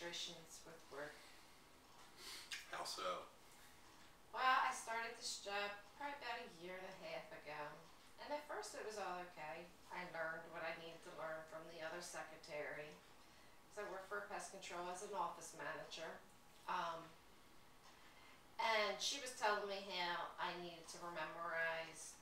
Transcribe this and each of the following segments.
frustrations with work. How so? Well, I started this job probably about a year and a half ago. And at first it was all okay. I learned what I needed to learn from the other secretary. So I worked for pest control as an office manager. Um, and she was telling me how I needed to memorize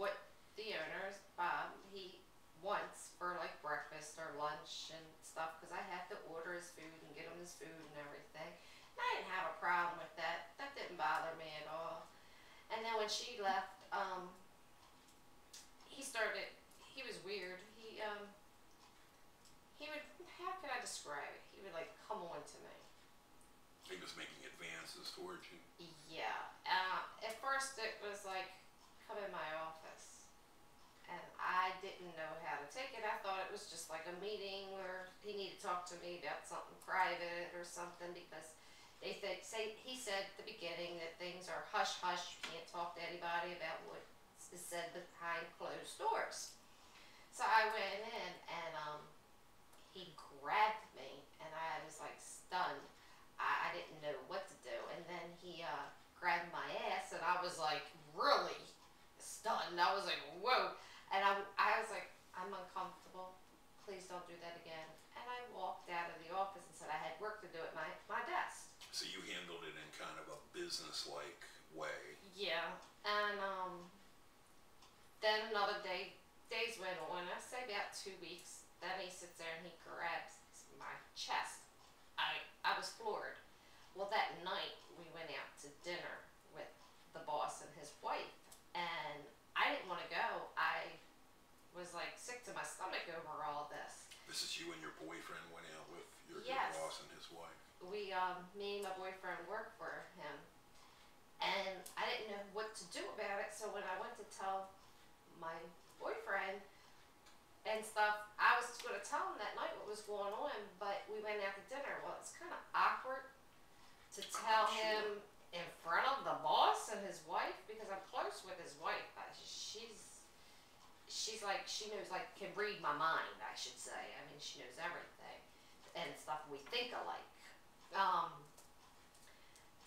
what the owner, Bob, he wants for like breakfast or lunch and stuff, because I have to order his food and get him his food and everything. And I didn't have a problem with that. That didn't bother me at all. And then when she left, he started, he was weird. He would, how can I describe it? He would like come on to me. He was making advances towards you. Yeah. At first it was like, come in my office. And I didn't know how to take it. I thought it was just like a meeting where he needed to talk to me about something private or something, because he said at the beginning that things are hush hush. You can't talk to anybody about what is said behind closed doors. So I went in and he grabbed me and I was like stunned. I didn't know what to do, and then he grabbed my ass and I was like really stunned. I was like, whoa. And I was like, I'm uncomfortable. Please don't do that again. And I walked out of the office and said I had work to do at my desk. So you handled it in kind of a business-like way. Yeah. And then another days went on. I say about 2 weeks. Then he sits there and he grabs my chest. I was floored. Well, that night we went out to dinner with the boss and his wife. And I didn't want to go. I was like sick to my stomach over all this. This is you and your boyfriend went out with your Yes. boss and his wife. Me and my boyfriend worked for him. And I didn't know what to do about it. So when I went to tell my boyfriend and stuff, I was going to tell him that night what was going on. But we went out to dinner. Well, it's kind of awkward to tell him in front of the boss and his wife, because I'm close with his wife. She's like, she knows, like, can read my mind, I should say. I mean, she knows everything and stuff. We think alike.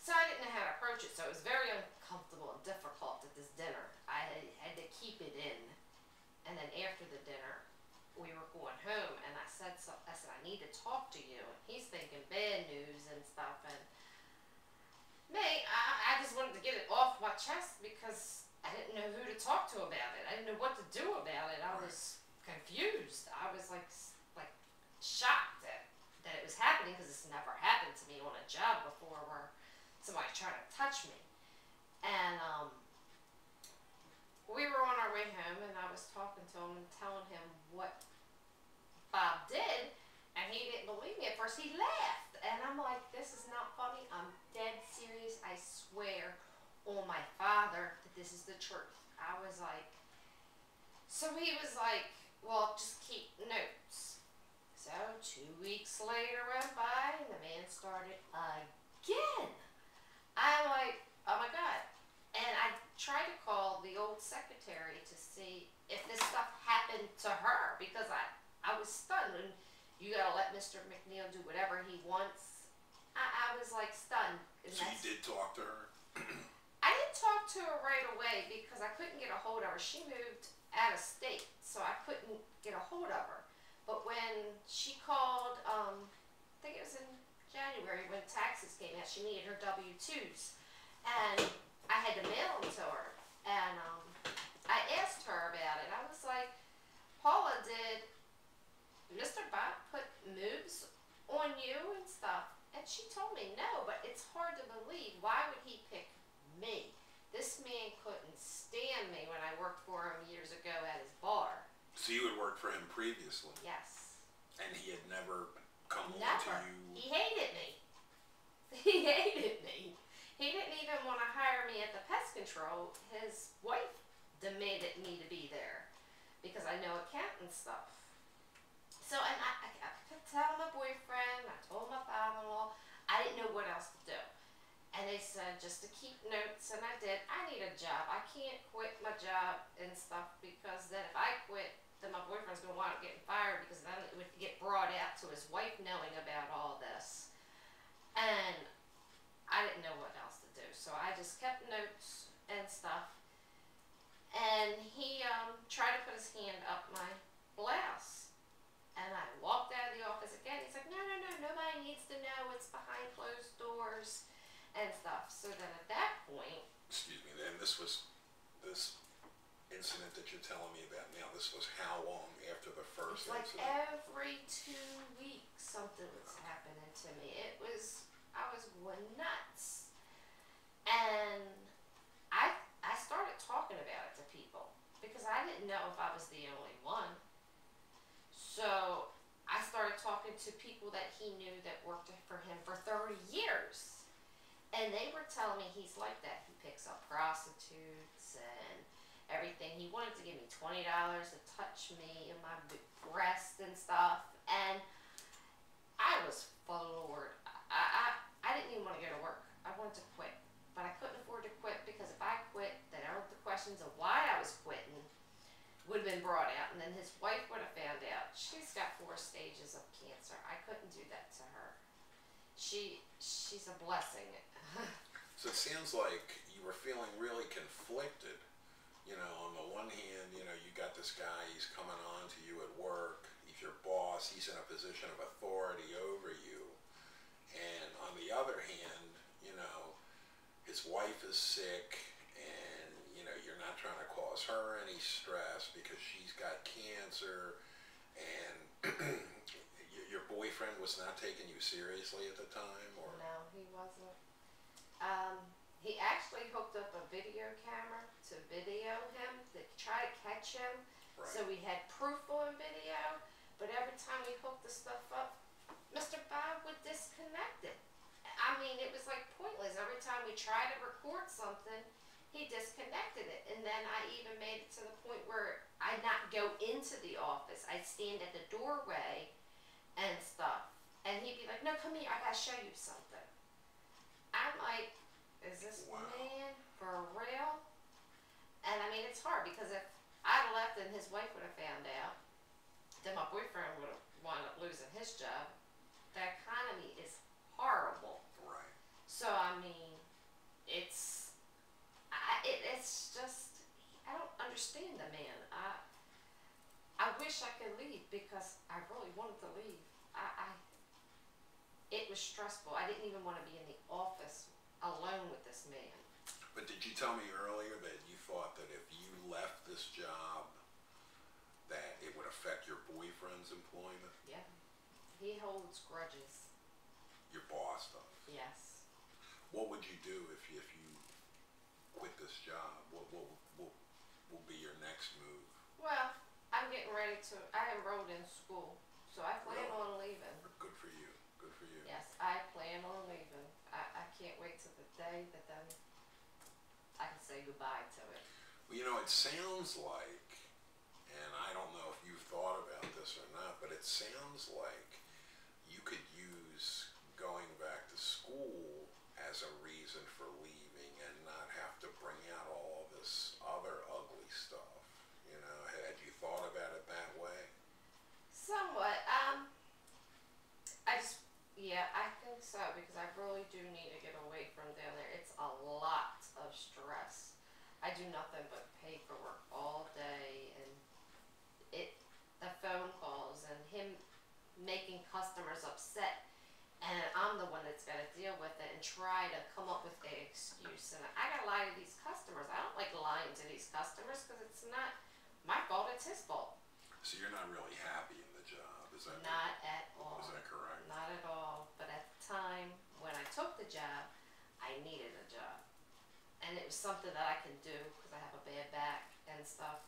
So I didn't know how to approach it, so it was very uncomfortable and difficult at this dinner. I had to keep it in. And then after the dinner, we were going home, and I said, I need to talk to you. And he's thinking bad news and stuff, and me, I just wanted to get it off my chest because I didn't know who to talk to about it. I didn't know what to do about it. I was confused. I was like shocked that it was happening, because it's never happened to me on a job before where somebody's trying to touch me. And we were on our way home, and I was talking to him and telling him what Bob did, and he didn't believe me. At first he laughed, and I'm like, this is not funny. I'm dead serious. I swear on my father that this is the truth. I was like, so he was like, well, just keep notes. So 2 weeks later went by, and the man started again. I'm like, oh my God. And I tried to call the old secretary to see if this stuff happened to her, because I was stunned. And you gotta let Mr. McNeil do whatever he wants. I was like stunned. So you did talk to her? I didn't talk to her right away because I couldn't get a hold of her. She moved out of state, so I couldn't get a hold of her. But when she called, I think it was in January when taxes came out, she needed her W-2s. And I had to mail them to her. And I asked her about it. I was like, Paula, did Mr. Bob put moves on you and stuff? And she told me no, but it's hard to believe. Why would he pick me? This man couldn't stand me when I worked for him years ago at his bar. So you had worked for him previously? Yes. And he had never come on to you? He hated me. He hated me. He didn't even want to hire me at the pest control. His wife demanded me to be there because I know accounting stuff. So, and I kept telling my boyfriend, I told my father-in-law, I didn't know what else to do. And they said just to keep notes, and I did. I need a job. I can't quit my job and stuff, because then if I quit, then my boyfriend's going to wind up getting fired, because then it would get brought out to his wife knowing about all this. this incident that you're telling me about now, this was how long after the first Like incident? every 2 weeks something was happening to me. I was going nuts. And I started talking about it to people because I didn't know if I was the only one. So I started talking to people that he knew that worked for him for 30 years. And they were telling me he's like that. He picks up prostitutes and everything. He wanted to give me $20 to touch me and my breast and stuff. And I was floored. I didn't even want to go to work. I wanted to quit. But I couldn't afford to quit because if I quit, then all the questions of why I was quitting would have been brought out. And then his wife would have found out. She's got 4 stages of cancer. I couldn't do that to her. She's a blessing. So it sounds like you were feeling really conflicted. You know, on the one hand, you know, you got this guy, he's coming on to you at work, he's your boss, he's in a position of authority over you. And on the other hand, you know, his wife is sick and, you know, you're not trying to cause her any stress because she's got cancer and your boyfriend was not taking you seriously at the time, or? No, he wasn't. He actually hooked up a video camera to video him, to try to catch him. Right. So we had proof on video, but every time we hooked the stuff up, Mr. Bob would disconnect it. I mean, it was like pointless. Every time we tried to record something, he disconnected it. And then I even made it to the point where I'd not go into the office. I'd stand at the doorway and stuff. And he'd be like, no, come here, I gotta show you something. I'm like, is this man for real? And I mean, it's hard because if I'd left and his wife would have found out, then my boyfriend would have wound up losing his job. The economy is horrible. Right. So I mean, it's just, I don't understand the man. I wish I could leave because I really wanted to leave. It was stressful. I didn't even want to be in the office alone with this man. But did you tell me earlier that you thought that if you left this job, that it would affect your boyfriend's employment? Yeah. He holds grudges. Your boss does? Yes. What would you do if you quit this job? What will be your next move? Well, I'm getting ready to, I enrolled in school, so I plan on leaving. Good for you. Good for you. Yes, I plan on leaving. I can't wait till the day that then I can say goodbye to it. Well, you know, it sounds like, and I don't know if you've thought about this or not, but it sounds like you could use going back to school as a reason for leaving and not have to bring out all this other ugly stuff. You know, had you thought about it that way? Somewhat. Yeah, I think so because I really do need to get away from down there. It's a lot of stress. I do nothing but paperwork all day, and the phone calls and him making customers upset, and I'm the one that's got to deal with it and try to come up with an excuse. And I gotta lie to these customers. I don't like lying to these customers because it's not my fault, it's his fault. So you're not really happy in the job, is that? Not at all. Is that correct? Not at all. But at the time when I took the job, I needed a job, and it was something that I can do because I have a bad back and stuff.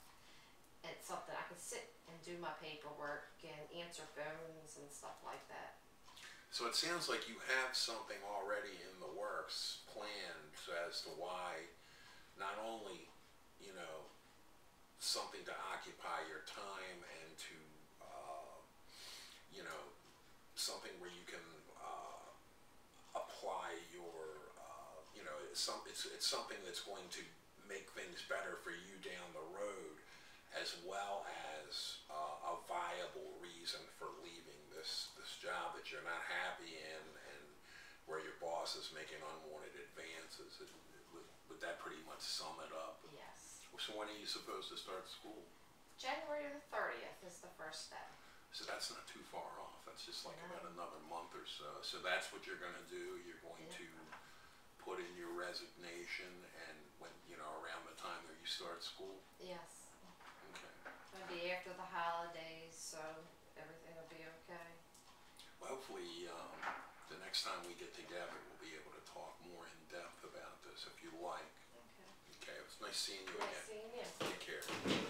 It's something I can sit and do my paperwork and answer phones and stuff like that. So it sounds like you have something already in the works planned as to why not only, you know, something to occupy your time and to, you know, something where you can apply your, you know, it's something that's going to make things better for you down the road, as well as a viable reason for leaving this job that you're not happy in and where your boss is making unwanted advances. Would that pretty much sum it up? Yes. So when are you supposed to start school? January the 30th is the first step. So that's not too far off. That's just like No. about another month or so. So that's what you're going to do. You're going to put in your resignation, and when, around the time that you start school? Yes. Okay. Maybe after the holidays, so everything will be okay. Well, hopefully, the next time we get together, we'll be able to talk more in depth about this if you like. Okay. Okay, it was nice seeing you Nice again. seeing you. Take care.